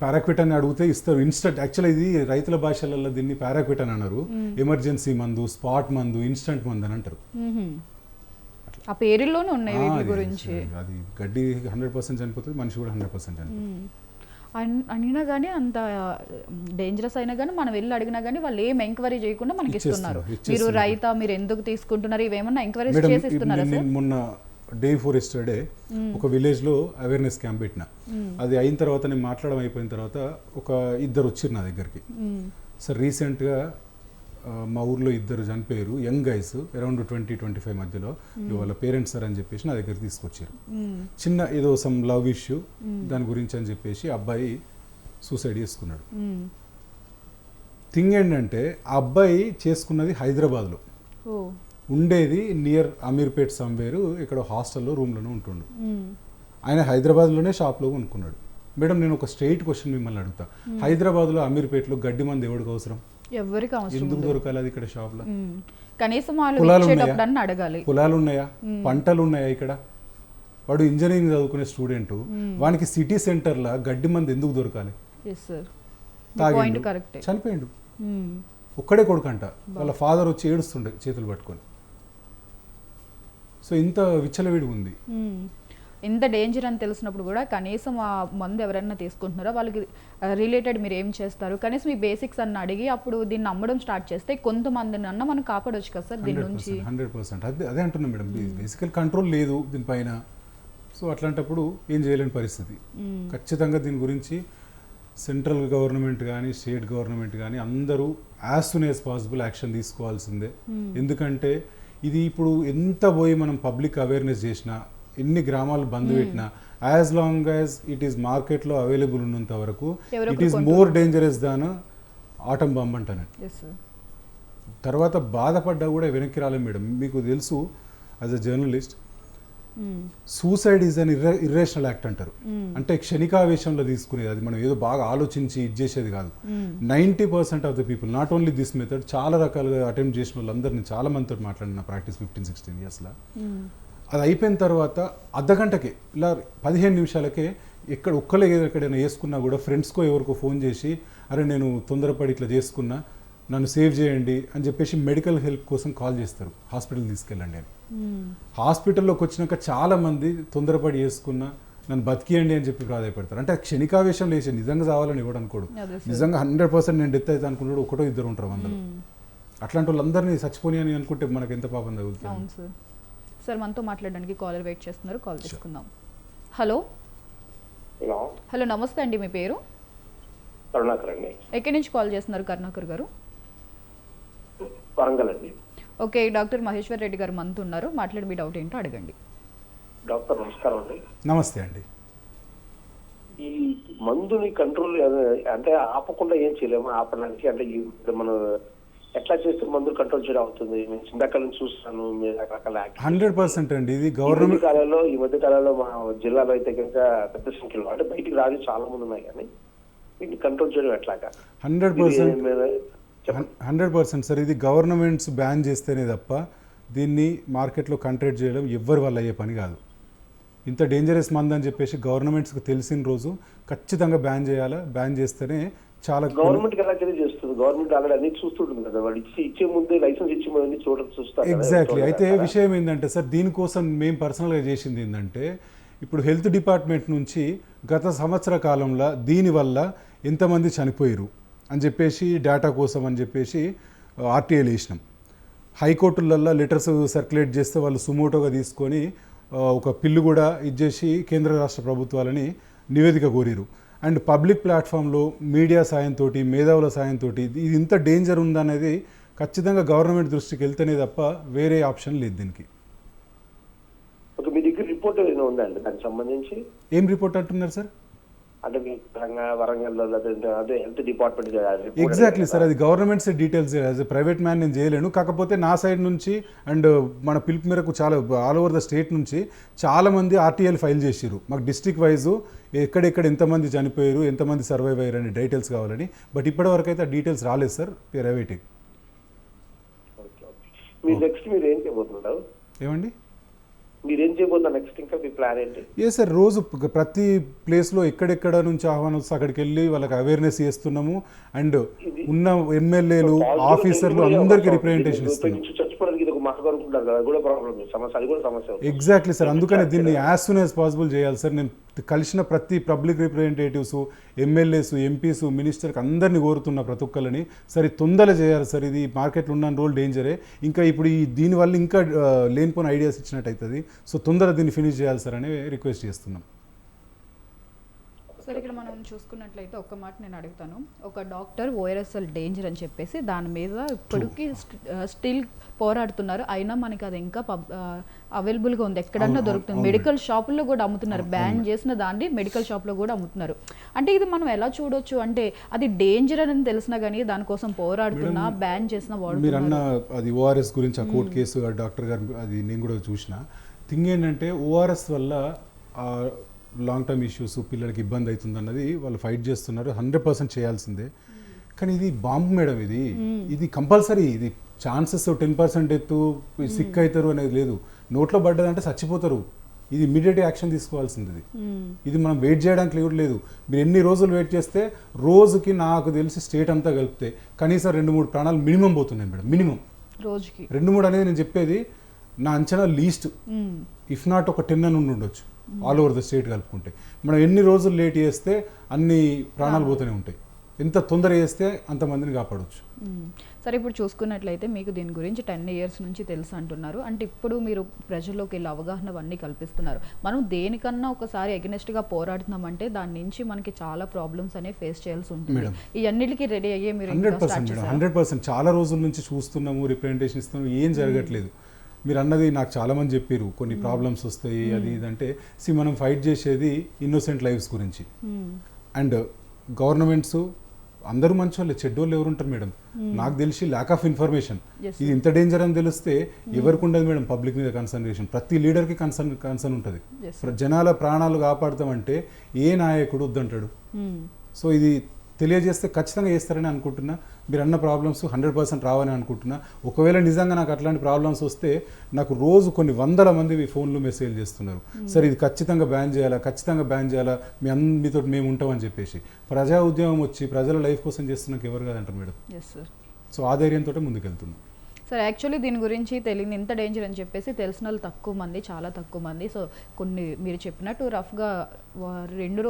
పారాక్విట్ అని అడిగితే ఇస్తారు ఇన్స్టెంట్. యాక్చువల్ ఇది రైతుల భాషలలో దీన్ని పారాక్విట్ అని అన్నారు. ఎమర్జెన్సీ మందు, స్పాట్ మందు, ఇన్స్టెంట్ మందు అని అంటారు. ఆ పేరులోనే ఉన్నాయి వీటి గురించి. అది గడ్డి 100% చనిపోతుంది, మనిషి కూడా 100% చనిపోతుంది. అయినా కానీ అంత డేంజరస్ అయినా కానీ మనం వెళ్ళి అడిగినా కానీ వాళ్ళు ఏం ఎంక్వైరీ చేయకుండా మనకి ఇస్తున్నారు. మీరు రైతా, మీరు ఎందుకు తీసుకుంటున్నారు, ఇవేమన్నా ఎంక్వైరీ చేసి ఇస్తున్నారా సార్? మొన్న డే బిఫోర్ ఎస్టర్డే ఒక విలేజ్ లో అవేర్నెస్ క్యాంప్ పెట్టిన. అది అయిన తర్వాత నేను మాట్లాడడం అయిపోయిన తర్వాత ఒక ఇద్దరు వచ్చారు నా దగ్గరికి. సార్ రీసెంట్ గా మా ఊర్లో ఇద్దరు చనిపోయారు, యంగ్ గైస్, అరౌండ్ 20-25 మధ్యలో. వాళ్ళ పేరెంట్స్ సార్ అని చెప్పేసి నా దగ్గర తీసుకొచ్చారు. చిన్న ఏదో సమ్ లవ్ ఇష్యూ దాని గురించి అని చెప్పేసి అబ్బాయి సూసైడ్ చేసుకున్నాడు. థింగ్ ఏంటంటే ఆ అబ్బాయి చేసుకున్నది హైదరాబాద్లో, ఉండేది నియర్ అమీర్పేట్ సమ్వేరు, ఇక్కడ హాస్టల్లో రూమ్లోనే ఉంటుండు. ఆయన హైదరాబాద్లోనే షాప్లో కొనుక్కున్నాడు. మేడం నేను ఒక స్ట్రైట్ క్వశ్చన్ మిమ్మల్ని అడుగుతా, హైదరాబాద్లో అమీర్పేట్లో గడ్డి మంది ఎవరికి అవసరం? ఎవరికి అవసరం? ఎందుకు దొరకాలి అది ఇక్కడ షాప్ లో? కనీసం పొలాలు ఉన్నాయా, పంటలు ఉన్నాయా? ఇక్కడ వాడు ఇంజనీరింగ్ చదువుకునే స్టూడెంట్, వానికి సిటీ సెంటర్ లా గడ్డి మంది ఎందుకు దొరకాలి? చనిపోయిండు. ఒక్కడే కొడుకంట, వాళ్ళ ఫాదర్ వచ్చి ఏడుస్తుండే చేతులు పట్టుకొని. సో ఇంత విచ్చలవిడి ఉంది. ఇంత డేంజర్ అని తెలిసినప్పుడు కూడా కనీసం ఆ మందు ఎవరైనా తీసుకుంటున్నారో వాళ్ళకి రిలేటెడ్ మీరు ఏం చేస్తారు, కనీసం ఈ బేసిక్స్ అన్న అడిగి అప్పుడు దీన్ని అమ్మడం స్టార్ట్ చేస్తే కొంతమందిని అన్న మనం కాపాడవచ్చు కదా సార్ దీని నుంచి. 100% అదే అంటున్నాం మేడం, బేసికల్ కంట్రోల్ లేదు దీనిపైన. సో అట్లాంటప్పుడు ఏం చేయలేని పరిస్థితి. ఖచ్చితంగా దీని గురించి సెంట్రల్ గవర్నమెంట్ కానీ స్టేట్ గవర్నమెంట్ కానీ అందరూ as soon as possible action తీసుకోవాల్సిందే. ఎందుకంటే ఇది ఇప్పుడు ఎంత పోయి మనం పబ్లిక్ అవేర్నెస్ చేసినా, ఎన్ని గ్రామాలు బంద్ పెట్టినా, as long as it is మార్కెట్లో అవైలబుల్ ఉన్నంత వరకు it is more dangerous than atom bomb అంటాను. తర్వాత బాధపడ్డా కూడా వెనక్కి రాలేం మేడం. మీకు తెలుసు as a journalist, suicide is an irrational act అంటారు. అంటే క్షణికావేశంలో తీసుకునేది, అది మనం ఏదో బాగా ఆలోచించి ఇది చేసేది కాదు. 90% of the people, not only this method, చాలా రకాలుగా అటెంప్ట్ చేసిన వాళ్ళందరినీ చాలా మందితో మాట్లాడిన ప్రాక్టీస్ 15-16 yearsలో. అది అయిపోయిన తర్వాత అర్ధగంటకే ఇలా 15 నిమిషాలకే ఎక్కడ ఒక్కలే ఎక్కడైనా వేసుకున్నా కూడా ఫ్రెండ్స్కో ఎవరికో ఫోన్ చేసి, అరే నేను తొందరపడి ఇట్లా చేసుకున్నా, నన్ను సేవ్ చేయండి అని చెప్పేసి మెడికల్ హెల్ప్ కోసం కాల్ చేస్తారు, హాస్పిటల్ తీసుకెళ్ళండి అని. హాస్పిటల్లోకి వచ్చినాక చాలా మంది తొందరపడి చేసుకున్నా, నన్ను బతికియండి అని చెప్పి ప్రాధాయపడతారు. అంటే క్షణికావేశం లేచి నిజంగా కావాలని ఇవ్వడం అనుకోడు, నిజంగా 100% నేను డెత్ అయితే అనుకుంటాడు, ఒకటో ఇద్దరు ఉంటారు అందులో. అట్లాంటి వాళ్ళందరినీ చచ్చిపోని అని అనుకుంటే మనకు ఎంత పాపం తగులుతుంది. సార్ మనతో మాట్లాడడానికి కాలర్ వెయిట్ చేస్తున్నారు, కాల్ తీసుకుందాం. హలో హలో నమస్తే అండి, మీ పేరు? కరుణాకర్ అండి. ఎక్కడి నుంచి కాల్ చేస్తున్నారు కరుణాకర్ గారు? వరంగల్ అండి. ఓకే, డాక్టర్ మహేశ్వర్ రెడ్డి గారు మనతో ఉన్నారు, మాట్లాడి మీ డౌట్ ఏంటో అడగండి. డాక్టర్ నమస్కారం అండి. నమస్తే అండి. ఈ మందుని కంట్రోల్ అంటే ఆపకుండా ఏం చేయలేము ఆపడానికి, అంటే మనం ఎట్లా చేస్తే మందులు కంట్రోల్ చేయడం అవుతుంది? నేను చిందాకాల నుంచి చూస్తాను మీరు రకరకాల 100% అండి. ఇది ఈ గవర్నమెంట్ మధ్య కాలంలో మా జిల్లాలో అయితే కనుక పెద్ద సంఖ్యలో అంటే బయటికి రాజు చాలా మంది ఉన్నాయి, కానీ వీటిని కంట్రోల్ చేయడం ఎట్లాగా? 100% సార్, ఇది గవర్నమెంట్స్ బ్యాన్ చేస్తేనే తప్ప దీన్ని మార్కెట్లో కంట్రోల్ చేయడం ఎవ్వరి వల్ల అయ్యే పని కాదు. ఇంత డేంజరస్ మందు అని చెప్పేసి గవర్నమెంట్స్కి తెలిసిన రోజు ఖచ్చితంగా బ్యాన్ చేయాలా. బ్యాన్ చేస్తేనే చాలా గవర్నమెంట్ ఎలా తెలియజేస్తుంది? గవర్నమెంట్ ఆల్రెడీ అన్ని చూస్తుంటుంది కదా, వాళ్ళు ఇచ్చే ముందే లైసెన్స్ ఇచ్చే ముందు చూస్తారు. ఎగ్జాక్ట్లీ. అయితే విషయం ఏంటంటే సార్, దీనికోసం మేము పర్సనల్గా చేసింది ఏంటంటే, ఇప్పుడు హెల్త్ డిపార్ట్మెంట్ నుంచి గత సంవత్సర కాలంలో దీనివల్ల ఎంతమంది చనిపోయారు అని చెప్పేసి డేటా కోసం అని చెప్పేసి ఆర్టీఐలు వేసినాం. హైకోర్టులల్లో లెటర్స్ సర్క్యులేట్ చేస్తే వాళ్ళు సుమోటోగా తీసుకొని ఒక పిల్లు కూడా ఇచ్చేసి కేంద్ర రాష్ట్ర ప్రభుత్వాలని నివేదిక కోరిరు. అండ్ పబ్లిక్ ప్లాట్ఫామ్లో మీడియా సాయంతో, మేధావుల సాయంతో ఇది ఇంత డేంజర్ ఉందనేది ఖచ్చితంగా గవర్నమెంట్ దృష్టికి వెళ్తేనే తప్ప వేరే ఆప్షన్ లేదు దీనికి. మీ దగ్గర రిపోర్ట్ ఏమైనా ఉందండి దానికి సంబంధించి? ఏం రిపోర్ట్ అంటున్నారు సార్? అంటే మీ వరంగల్లో అదే హెల్త్ డిపార్ట్మెంట్? ఎగ్జాక్ట్లీ సార్, అది governments details. As a private man నేను చేయలేను. కాకపోతే నా సైడ్ నుంచి అండ్ మన పిలుపు మేరకు చాలా ఆల్ ఓవర్ ద స్టేట్ నుంచి చాలామంది ఆర్టీఐలు ఫైల్ చేసిరు. మాకు డిస్ట్రిక్ట్ వైజు ఎక్కడెక్కడ ఎంతమంది చనిపోయారు, ఎంతమంది సర్వైవ్ అయ్యారు అనే డీటెయిల్స్ కావాలని. బట్ ఇప్పటివరకు అయితే ఆ డీటెయిల్స్ రాలేదు సార్. ప్రైవేట్. మీరు నెక్స్ట్ మీరు ఏం చేయబోతున్నారు? ఏమండి మీరేం చేయబోతున్నారు నెక్స్ట్? ఇంకా మీ ప్లాన్ ఏంటి? ఏ సార్, రోజు ప్రతి ప్లేస్లో ఎక్కడెక్కడ నుంచి ఆహ్వానం వస్తే అక్కడికి వెళ్ళి వాళ్ళకి అవేర్నెస్ చేస్తున్నాము. అండ్ ఉన్న ఎమ్మెల్యేలు, ఆఫీసర్లు అందరికీ రిప్రజెంటేషన్ ఇస్తున్నాము. ఎగ్జాక్ట్లీ సార్, అందుకనే దీన్ని యాజ్ సూన్ యాజ్ పాసిబుల్ చేయాలి సార్. నేను కలిసిన ప్రతి పబ్లిక్ రిప్రజెంటేటివ్స్, ఎమ్మెల్యేస్, ఎంపీస్, మినిస్టర్కి అందరినీ కోరుతున్న ప్రతి ఒక్కరిని సరే తొందరగా చేయాలి సార్. ఇది మార్కెట్లో ఉన్న రోల్ డేంజరే. ఇంకా ఇప్పుడు దీనివల్ల ఇంకా లేనిపోయిన ఐడియాస్ ఇచ్చినట్టు అవుతుంది. సో తొందరగా దీన్ని ఫినిష్ చేయాలి సార్ అని రిక్వెస్ట్ చేస్తున్నాం. సార్, ఇక్కడ మనం చూసుకున్నట్లయితే ఒక్క మాట నేను అడుగుతాను. ఒక డాక్టర్ ఓఆర్ఎస్ఎల్ డేంజర్ అని చెప్పేసి దాని మీద ఇప్పటికీ స్టిల్ పోరాడుతున్నారు. అయినా మనకి అది ఇంకా అవైలబుల్గా ఉంది, ఎక్కడన్నా దొరుకుతుంది. మెడికల్ షాపుల్లో కూడా అమ్ముతున్నారు. బ్యాన్ చేసిన దాన్ని మెడికల్ షాప్లో కూడా అమ్ముతున్నారు. అంటే ఇది మనం ఎలా చూడొచ్చు అంటే, అది డేంజర్ అని తెలిసినా కానీ దానికోసం పోరాడుతున్నా, బ్యాన్ చేసిన వాడు. మీరు అన్న అది ఓఆర్ఎస్ గురించి ఆ కోర్టు కేసు డాక్టర్ గారు అది నేను కూడా చూసిన థింగ్ ఏంటంటే, ఓఆర్ఎస్ వల్ల లాంగ్ టర్మ్ ఇష్యూస్, పిల్లలకి ఇబ్బంది అవుతుంది అన్నది వాళ్ళు ఫైట్ చేస్తున్నారు. 100% చేయాల్సిందే. కానీ ఇది బాంబు మేడం, ఇది కంపల్సరీ. ఇది ఛాన్సెస్ 10% ఎత్తు సిక్ అవుతారు అనేది లేదు. నోట్లో పడ్డదంటే చచ్చిపోతారు. ఇది ఇమ్మీడియట్ యాక్షన్ తీసుకోవాల్సింది. ఇది మనం వెయిట్ చేయడానికి లేదు. మీరు ఎన్ని రోజులు వెయిట్ చేస్తే రోజుకి నాకు తెలిసి స్టేట్ అంతా కలిపితే కనీసం 2-3 ప్రాణాలు మినిమం పోతున్నాయి మేడం. మినిమం రోజుకి 2-3 అనేది నేను చెప్పేది నా అంచనా లీస్ట్. ఇఫ్ నాట్ ఒక 10 అని ఉండొచ్చు ఆల్ ఓవర్ ద స్టేట్ కలుపుకుంటే. మనం ఎన్ని రోజులు లేట్ చేస్తే అన్ని ప్రాణాలు పోతూనే ఉంటాయి. ఎంత తొందర చేస్తే అంతమందిని కాపాడవచ్చు. సరే, ఇప్పుడు చూసుకున్నట్లయితే మీకు దీని గురించి 10 years నుంచి తెలుసు అంటున్నారు. అంటే ఇప్పుడు మీరు ప్రజల్లోకి వెళ్ళి అవగాహన అవన్నీ కల్పిస్తున్నారు. మనం దేనికన్నా ఒకసారి ఎగనెస్ట్గా పోరాడుతున్నామంటే దాని నుంచి మనకి చాలా ప్రాబ్లమ్స్ అనేవి ఫేస్ చేయాల్సి ఉంటుంది. ఈ అన్నిటికీ రెడీ అయ్యే మీరు 100% చాలా రోజుల నుంచి చూస్తున్నాము, రిప్రజెంటేషన్ ఇస్తున్నాము, ఏం జరగట్లేదు. మీరు అన్నది నాకు చాలామంది చెప్పారు కొన్ని ప్రాబ్లమ్స్ వస్తాయి అది ఇదంటే. మనం ఫైట్ చేసేది ఇన్నోసెంట్ లైఫ్స్ గురించి. అండ్ గవర్నమెంట్స్ అందరూ మంచి వాళ్ళే, చెడ్డోళ్ళు ఎవరు ఉంటారు మేడం? నాకు తెలిసి ల్యాక్ ఆఫ్ ఇన్ఫర్మేషన్. ఇది ఇంత డేంజర్ అని తెలిస్తే ఎవరికి ఉండదు మేడం పబ్లిక్ మీద కన్సర్నేషన్. ప్రతి లీడర్కి కన్సర్న్ ఉంటుంది. జనాల ప్రాణాలు కాపాడుతామంటే ఏ నాయకుడు వద్దంటాడు? సో ఇది తెలియజేస్తే ఖచ్చితంగా చేస్తారని అనుకుంటున్నా. మీరు అన్న ప్రాబ్లమ్స్ 100% రావని అనుకుంటున్నా. ఒకవేళ నిజంగా నాకు అట్లాంటి ప్రాబ్లమ్స్ వస్తే నాకు రోజు కొన్ని 100 మంది ఫోన్లు మెసేజ్ చేస్తున్నారు, సార్ ఇది ఖచ్చితంగా బ్యాన్ చేయాలా, ఖచ్చితంగా బ్యాన్ చేయాలా, మీతో మేము ఉంటామని చెప్పేసి. ప్రజా ఉద్యమం వచ్చి ప్రజల లైఫ్ కోసం చేస్తున్నాక ఎవరు కాదంటారు మేడం. సో ఆ ధైర్యంతో ముందుకెళ్తున్నాం. సార్, యాక్చువల్లీ దీని గురించి తెలియదు, ఇంత డేంజర్ అని చెప్పేసి తెలిసిన వాళ్ళు తక్కువ మంది, చాలా తక్కువ మంది. సో కొన్ని మీరు చెప్పినట్టు రఫ్గా 2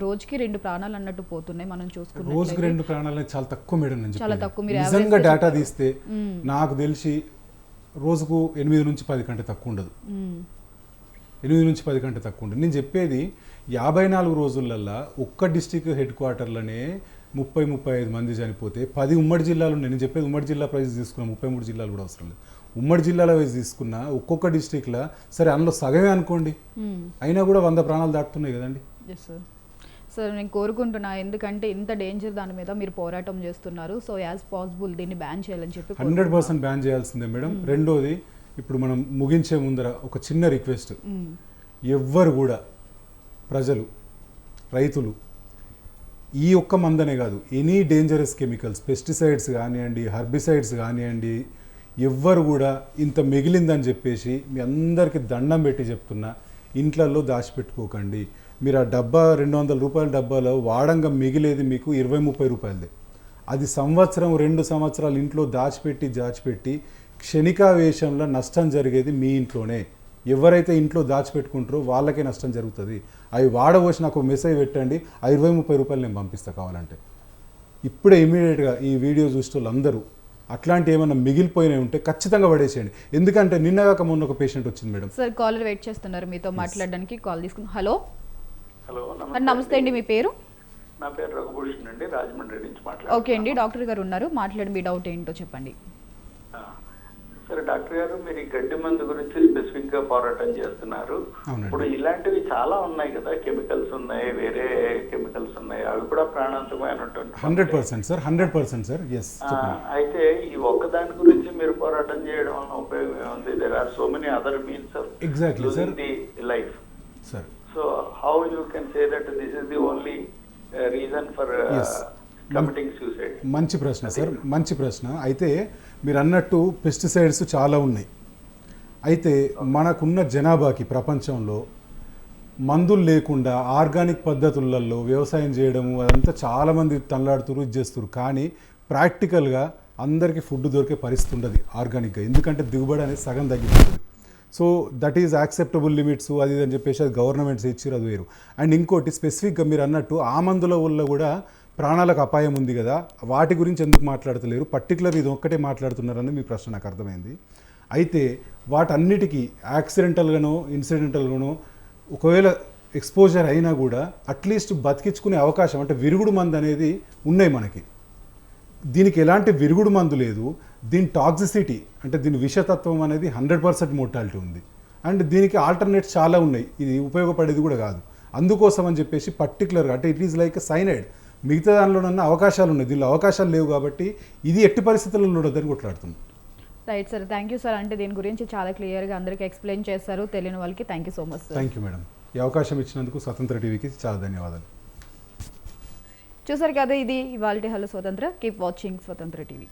రోజుకి 2 ప్రాణాలు అన్నట్టు పోతున్నాయి. మనం చూసుకున్నాం రోజుకి 2 ప్రాణాలు చాలా తక్కువ మేడం. చాలా తక్కువ. మీరు నిజంగా డేటా తీస్తే నాకు తెలిసి రోజుకు 8 నుంచి 10 కంటే తక్కువ ఉండదు. 8 నుంచి 10 కంటే తక్కువ ఉండదు. నేను చెప్పేది 54 రోజులల్లా ఒక్క డిస్ట్రిక్ట్ హెడ్ క్వార్టర్లోనే 35 మంది చనిపోతే 10 ఉమ్మడి జిల్లాలు ఉన్నాయి. నేను చెప్పేది ఉమ్మడి జిల్లా ప్రైజ్ తీసుకున్నా, 33 జిల్లాలు కూడా అవసరం లేదు. ఉమ్మడి జిల్లాల వైజ్ తీసుకున్న ఒక్కొక్క డిస్టిక్లో సరే అందులో సగమే అనుకోండి, అయినా కూడా 100 ప్రాణాలు దాటుతున్నాయి కదండి. Yes sir. సార్ నేను కోరుకుంటున్నా, ఎందుకంటే ఇంత డేంజర్ దాని మీద మీరు పోరాటం చేస్తున్నారు. సో యాజ్ పాసిబుల్ దీన్ని బ్యాన్ చేయాలని చెప్పి 100% బ్యాన్ చేయాల్సిందే మేడం. రెండోది, ఇప్పుడు మనం ముగించే ముందర ఒక చిన్న రిక్వెస్ట్, ఎవ్వరు కూడా ప్రజలు, రైతులు ఈ ఒక్క మందనే కాదు, ఎనీ డేంజరస్ కెమికల్స్, పెస్టిసైడ్స్ కానివ్వండి, హర్బిసైడ్స్ కానివ్వండి, ఎవ్వరు కూడా ఇంత మిగిలిందని చెప్పేసి మీ అందరికీ దండం పెట్టి చెప్తున్నా, ఇంట్లల్లో దాచిపెట్టుకోకండి. మీరు ఆ డబ్బా 200 రూపాయల డబ్బాలో వాడంగా మిగిలేది మీకు 20-30 రూపాయలదే. అది సంవత్సరం 2 సంవత్సరాలు ఇంట్లో దాచిపెట్టి క్షణికావేశంలో నష్టం జరిగేది మీ ఇంట్లోనే. ఎవరైతే ఇంట్లో దాచిపెట్టుకుంటారో వాళ్ళకే నష్టం జరుగుతుంది. అవి వాడవచ్చి నాకు మెసేజ్ పెట్టండి, ఆ 20-30 రూపాయలు నేను పంపిస్తా కావాలంటే. ఇప్పుడే ఇమీడియట్గా ఈ వీడియో చూసే వాళ్ళందరూ అట్లాంటి ఏమైనా మిగిలిపోయినవి ఉంటే ఖచ్చితంగా పడేసేయండి. ఎందుకంటే నిన్నగాక మొన్న ఒక పేషెంట్ వచ్చింది మేడం. సార్ కాలర్ వెయిట్ చేస్తున్నారు మీతో మాట్లాడడానికి, కాల్ తీసుకుని. హలో హలో, నమస్తే అండి, మీ పేరు? నా పేరు రఘుభూషణ్ అండి, రాజమండ్రి నుంచి మాట్లాడుతున్నాను. ఓకే అండి, డాక్టర్ గారు ఉన్నారు, మాట్లాడి మీ డౌట్ ఏంటో చెప్పండి. సరే డాక్టర్ గారు, మీరు ఈ గడ్డి మందు గురించి స్పెసిఫిక్ గా పోరాటం చేస్తున్నారు. ఇప్పుడు ఇలాంటివి చాలా ఉన్నాయి కదా, కెమికల్స్ ఉన్నాయి, వేరే కెమికల్స్ ఉన్నాయి, అవి కూడా ప్రాణాంతకమైనటువంటి 100% సార్, 100% సార్. ఎస్. అయితే ఈ ఒక్కదాని గురించి మీరు పోరాటం చేయడం వల్ల ఉపయోగం ఏముంది? There are so many other means of exactly sir the life. Sir, so how you can say that this is the only reason for committing suicide? మంచి ప్రశ్న సార్, మంచి ప్రశ్న. అయితే మీరు అన్నట్టు పెస్టిసైడ్స్ చాలా ఉన్నాయి. అయితే మనకున్న జనాభాకి ప్రపంచంలో మందులు లేకుండా ఆర్గానిక్ పద్ధతులలో వ్యవసాయం చేయడము అదంతా చాలామంది తనలాడుతురు, ఇది చేస్తున్నారు. కానీ ప్రాక్టికల్గా అందరికీ ఫుడ్ దొరికే పరిస్థితి ఉండదు ఆర్గానిక్గా, ఎందుకంటే దిగుబడి అనేది సగం తగ్గిపోతుంది. So that is acceptable limits అది అని చెప్పేసి అది గవర్నమెంట్స్ ఇచ్చారు, అది వేరు. అండ్ ఇంకోటి స్పెసిఫిక్గా మీరు అన్నట్టు ఆ మందుల వల్ల కూడా ప్రాణాలకు అపాయం ఉంది కదా, వాటి గురించి ఎందుకు మాట్లాడతలేరు, పర్టికులర్ ఇది ఒక్కటే మాట్లాడుతున్నారని మీ ప్రశ్న నాకు అర్థమైంది. అయితే వాటన్నిటికీ యాక్సిడెంటల్గానో ఇన్సిడెంటల్గానో ఒకవేళ ఎక్స్పోజర్ అయినా కూడా అట్లీస్ట్ బతికించుకునే అవకాశం, అంటే విరుగుడు మందు అనేది ఉన్నాయి మనకి. దీనికి ఎలాంటి విరుగుడు మందు లేదు. దీని టాక్సిసిటీ అంటే దీని విషతత్వం అనేది 100% మోర్టాలిటీ ఉంది. అండ్ దీనికి ఆల్టర్నేట్స్ చాలా ఉన్నాయి, ఇది ఉపయోగపడేది కూడా కాదు. అందుకోసం అని చెప్పేసి పర్టికులర్గా అంటే ఇట్ ఈజ్ లైక్ సైనైడ్. మిగతా దానిలోనన్నా అవకాశాలు ఉన్నాయి, దీనిలో అవకాశాలు లేవు కాబట్టి ఇది ఎట్టి పరిస్థితుల్లో ఉండొద్దని కొట్లాడుతుంది. Right sir, thank you sir. అంటే దీని గురించి చాలా క్లియర్గా అందరికీ ఎక్స్ప్లెయిన్ చేశారు, తెలియని వాళ్ళకి. Thank you so much sir. Thank you madam. ఈ అవకాశం ఇచ్చినందుకు స్వతంత్ర టీవీకి చాలా ధన్యవాదాలు. చూసారు కదా, ఇది ఇవాల్టి హలో స్వతంత్ర. కీప్ వాచింగ్ స్వతంత్ర టీవీ.